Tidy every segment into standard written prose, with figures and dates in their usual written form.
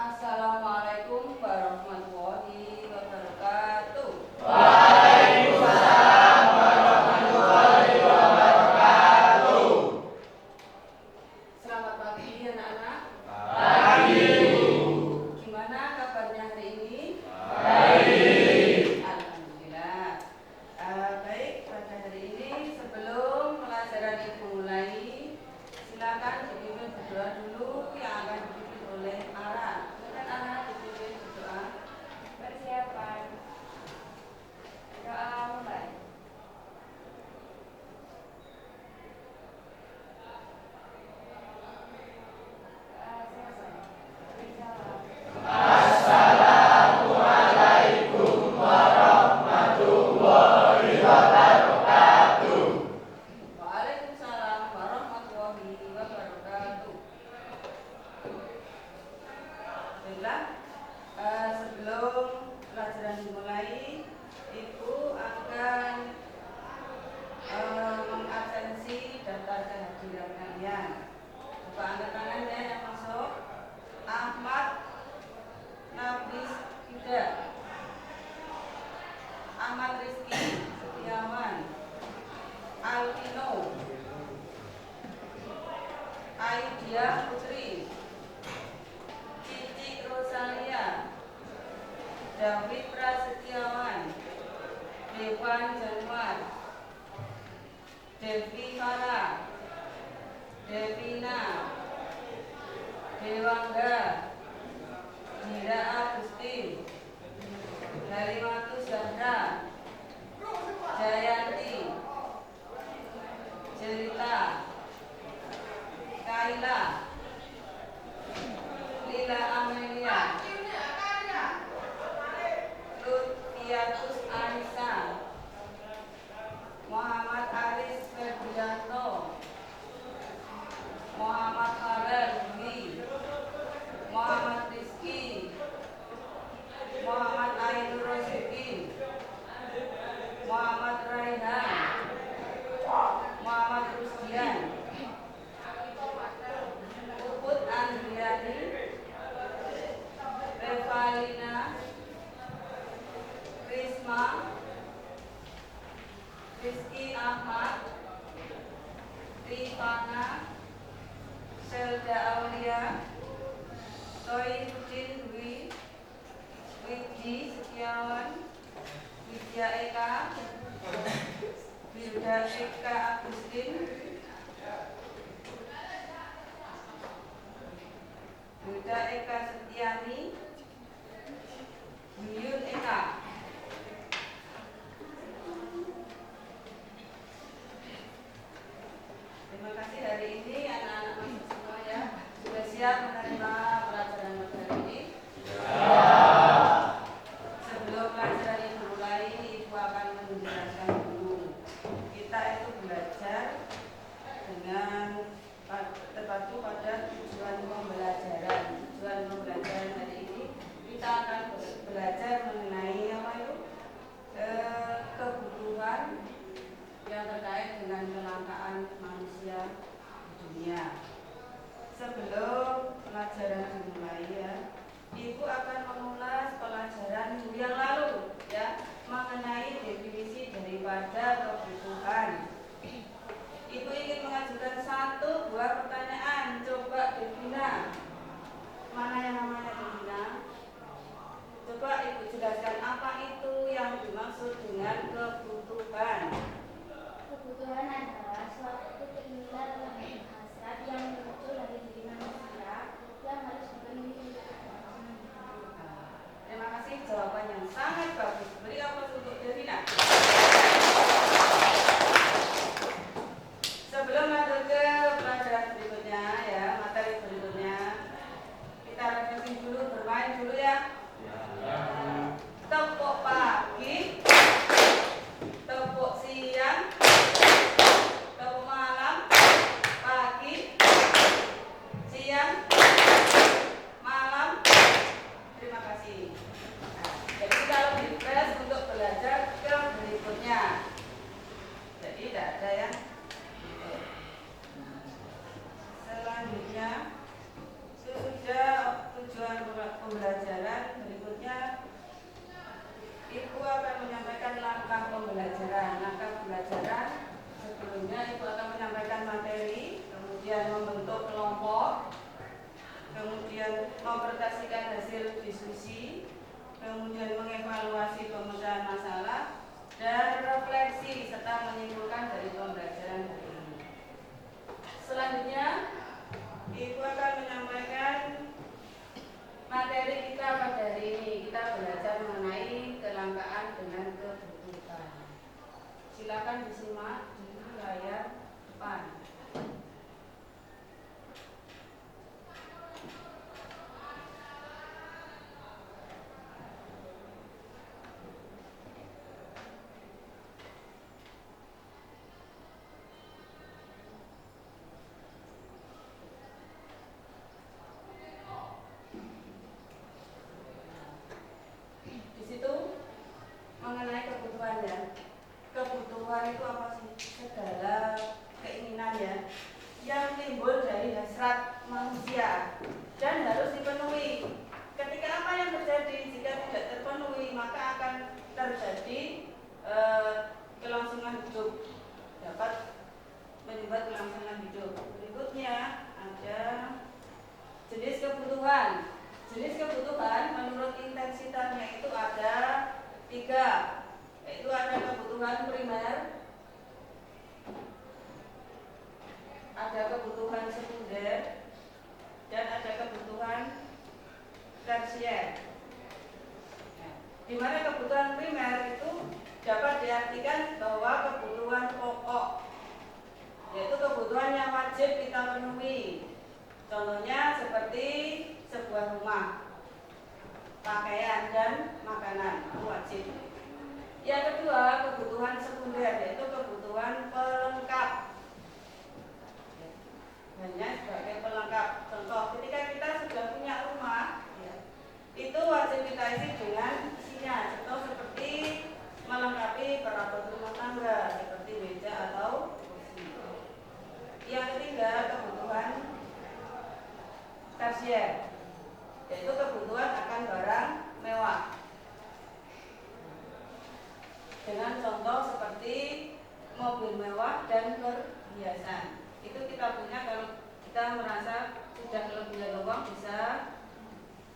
Assalamualaikum warahmatullahi wabarakatuh. Waalaikumsalam warahmatullahi wabarakatuh. Selamat pagi anak-anak. Pagi. Gimana kabarnya hari ini? Baik. Alhamdulillah. Baik, pada hari ini sebelum pelajaran ibu mulai, silakan dipimpin berdoa dulu yang akan dipimpin oleh Ara. Silakan Ara dipimpin berdoa. Persiapan doa mulai. Assalamualaikum warahmatullahi wabarakatuh. Waalaikumsalam warahmatullahi wabarakatuh. Baiklah, sebelum pelajaran dimulai, Ibu akan mengabsensi daftar kehadiran kalian. Coba angkat tangannya yang masuk. Ahmad Nafis Ida, Ahmad Rizky Setiawan, Alvino, Aidia Putri, Cici Rosalia, David Prasetyawan, Devan Januar, Devi Farah, Devina, Dewangga, Dira Agustin, Harimatu Zahra, Jayanti, Jelita, Kaila, Lila Amelia, Lutfiatus Anissa, Muhammad Aris Ferdianto, Muhammad Farel Dwi, Muhammad Rizky, Muhammad Ainur Rosikin, Muhammad Raihan, Muhammad Rusdian, Puput Andriani, Revalina, Risma, Rizky Ahmad, Rifana, Selda Aulia, Soinuddin Dwi, Widi Setiawan, Widya Eka, Wilda Eka Agustin, Wilda Eka Setiani, Yuyun Eka. Terima kasih, hari ini anak-anak masuk semua ya. Sudah siap menerima pelajaran materi ini? Sebelum pelajaran ini dimulai, Ibu akan menjelaskan dulu. Kita itu belajar dengan terpadu pada tujuan pembelajaran. Tujuan pembelajaran hari ini kita akan belajar mengenai apa itu? Kebutuhan yang terkait dengan kelangkaan manusia di dunia. Sebelum pelajaran dimulai ya, Ibu akan mengulas pelajaran minggu yang lalu ya, mengenai definisi daripada kebutuhan. Ibu ingin mengajukan satu buah pertanyaan. Coba Devina, mana yang namanya Devina? Coba Ibu jelaskan apa itu yang dimaksud dengan kebutuhan. Kebutuhan adalah suatu keinginan dan hasrat yang muncul dari diri manusia yang harus dipenuhi. Terima kasih, jawaban yang sangat bagus. Beri aplaus untuk Devina. Sebelum lanjut ke pelajaran berikutnya ya, materi berikutnya, kita refreshing dulu, bermain dulu ya. Tepuk pagi, tepuk siang, tepuk malam, pagi, siang, malam. Terima kasih. Nah, jadi kalau refresh untuk belajar ke berikutnya. Jadi tidak ada yang selanjutnya sudah tujuan diskusi, kemudian mengevaluasi pemecahan masalah, dan refleksi serta menyimpulkan dari pembelajaran hari ini. Selanjutnya, Ibu akan menyampaikan materi kita pada hari ini. Kita belajar mengenai kelangkaan dengan kebutuhan. Silakan disimak di layar depan. Di situ mengenai kebutuhan ya. Kebutuhan itu apa sih? Segala keinginan ya yang timbul dari hasrat manusia dan harus dipenuhi. Ketika apa yang terjadi jika tidak terpenuhi, maka akan terjadi kelangsungan hidup, dapat menyebabkan kelangsungan hidup. Berikutnya ada jenis kebutuhan. Jenis kebutuhan menurut intensitasnya itu ada 3, yaitu ada kebutuhan primer, ada kebutuhan sekunder, dan ada kebutuhan tersier. Di mana kebutuhan primer itu dapat diartikan bahwa kebutuhan pokok, yaitu kebutuhan yang wajib kita penuhi. Contohnya seperti sebuah rumah, pakaian, dan makanan itu wajib. Yang kedua, kebutuhan sekunder, yaitu kebutuhan pelengkap. Hanya sebagai pelengkap. Contoh, ketika kita sudah punya rumah, itu wajib kita isi dengan isinya. Contoh seperti melengkapi perabot rumah tangga, seperti meja atau kursi. Yang ketiga, kebutuhan tersier, yaitu kebutuhan akan barang mewah. Dengan contoh seperti mobil mewah dan perhiasan. Itu kita punya kalau kita merasa sudah kelebihan uang bisa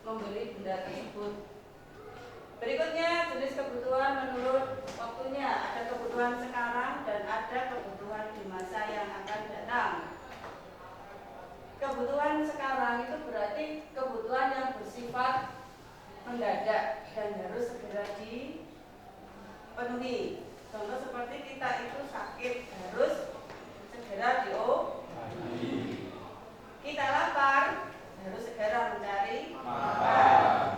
membeli benda tersebut. Berikutnya jenis kebutuhan menurut waktunya. Ada kebutuhan sekarang dan ada kebutuhan di masa yang akan datang. Kebutuhan sekarang itu berarti kebutuhan yang bersifat mendadak dan harus segera dipenuhi. Contoh seperti kita itu sakit harus segera diobati. Kita lapar harus segera mencari makan.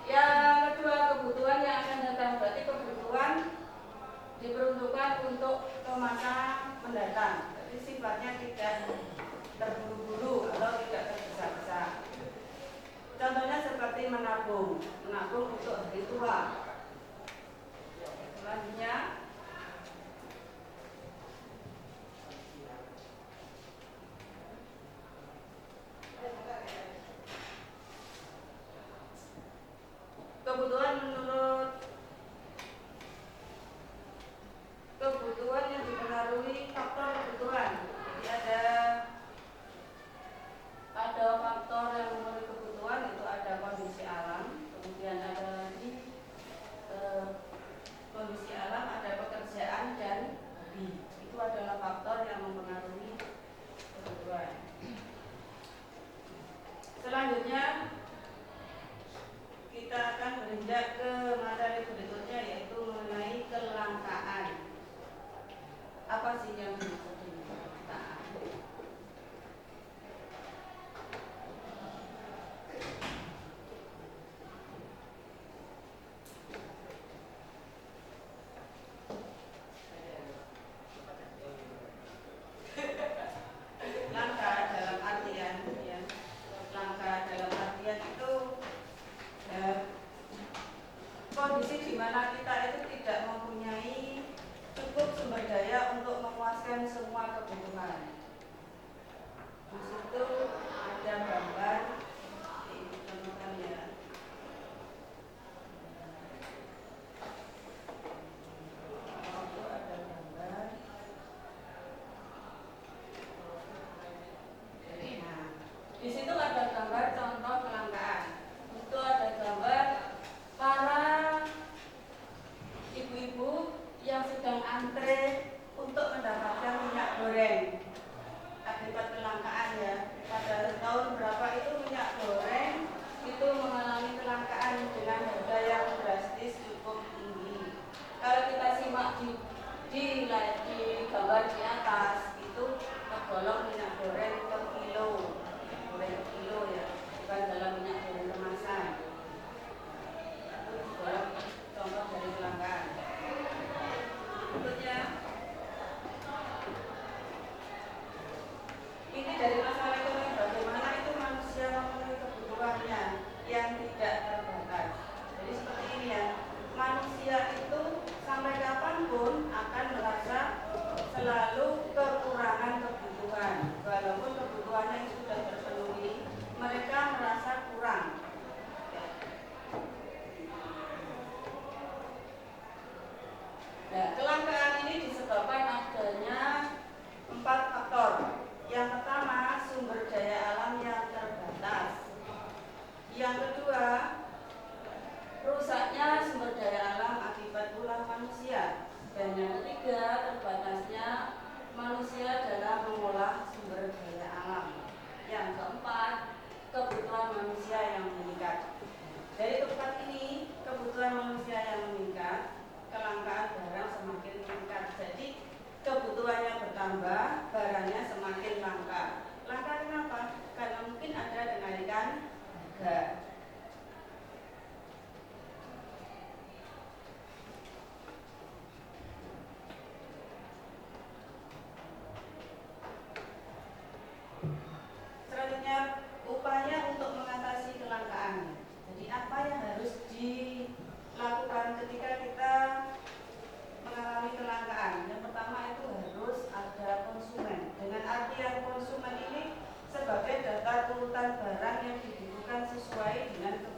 Yang kedua, kebutuhan yang akan datang berarti kebutuhan diperuntukkan untuk ke masa mendatang. Jadi sifatnya tidak terburu-buru atau tidak tergesa-gesa. Contohnya seperti menabung untuk hari tua. Selanjutnya, kebutuhan menurut kebutuhan yang dipengaruhi faktor kebutuhan. Jadi ada faktor yang mempengaruhi kebutuhan, itu ada kondisi alam, kemudian ada lagi kondisi alam, ada pekerjaan dan hobi. Itu adalah faktor yang mempengaruhi kebutuhan. Selanjutnya kita akan beranjak ke materi berikutnya, yaitu mengenai kelangkaan. Apa sih yang dimaksud dengan kelangkaan? Langka dalam artian ya. Langka dalam artian itu kondisi di mana kita itu tidak mempunyai cukup sumber daya untuk memuaskan semua kebutuhan. Di situ ada gambar, teman-teman ya. Itu ada gambar. Nah, di situ ada gambar contoh kelangkaan. barang yang dibutuhkan sesuai dengan